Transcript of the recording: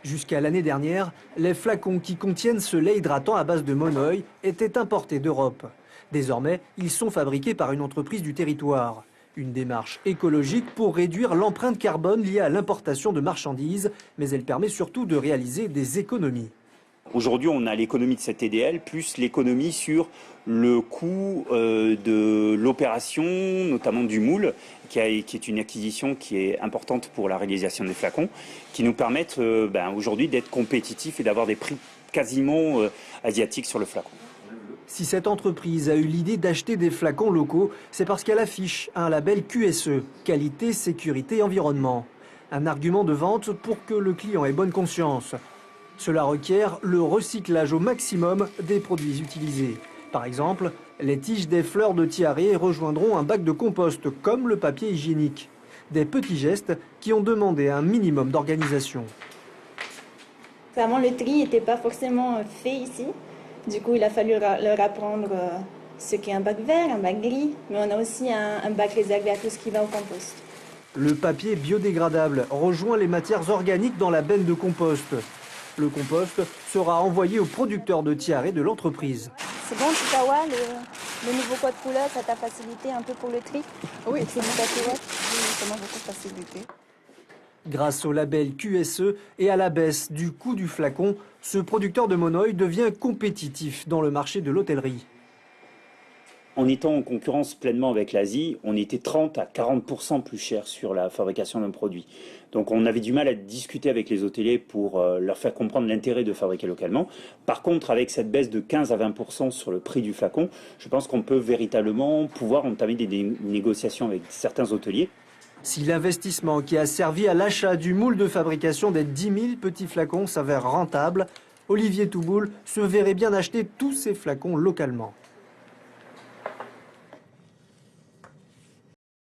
Jusqu'à l'année dernière, les flacons qui contiennent ce lait hydratant à base de monoï étaient importés d'Europe. Désormais, ils sont fabriqués par une entreprise du territoire. Une démarche écologique pour réduire l'empreinte carbone liée à l'importation de marchandises, mais elle permet surtout de réaliser des économies. Aujourd'hui, on a l'économie de cette TDL, plus l'économie sur le coût de l'opération, notamment du moule, qui est une acquisition qui est importante pour la réalisation des flacons, qui nous permettent aujourd'hui d'être compétitifs et d'avoir des prix quasiment asiatiques sur le flacon. Si cette entreprise a eu l'idée d'acheter des flacons locaux, c'est parce qu'elle affiche un label QSE, qualité, sécurité, environnement. Un argument de vente pour que le client ait bonne conscience. Cela requiert le recyclage au maximum des produits utilisés. Par exemple, les tiges des fleurs de tiare rejoindront un bac de compost comme le papier hygiénique. Des petits gestes qui ont demandé un minimum d'organisation. Vraiment, le tri n'était pas forcément fait ici. Du coup, il a fallu leur apprendre ce qu'est un bac vert, un bac gris, mais on a aussi un bac réservé à tout ce qui va au compost. Le papier biodégradable rejoint les matières organiques dans la benne de compost. Le compost sera envoyé aux producteurs de tiare de l'entreprise. C'est bon, Chikawa, le nouveau code couleur, ça t'a facilité un peu pour le tri? Oui, c'est du papier, ouais. ça m'a beaucoup facilité. Grâce au label QSE et à la baisse du coût du flacon, ce producteur de monoï devient compétitif dans le marché de l'hôtellerie. En étant en concurrence pleinement avec l'Asie, on était 30 à 40% plus cher sur la fabrication d'un produit. Donc on avait du mal à discuter avec les hôteliers pour leur faire comprendre l'intérêt de fabriquer localement. Par contre, avec cette baisse de 15 à 20% sur le prix du flacon, je pense qu'on peut véritablement pouvoir entamer des négociations avec certains hôteliers. Si l'investissement qui a servi à l'achat du moule de fabrication des 10 000 petits flacons s'avère rentable, Olivier Touboul se verrait bien acheter tous ces flacons localement.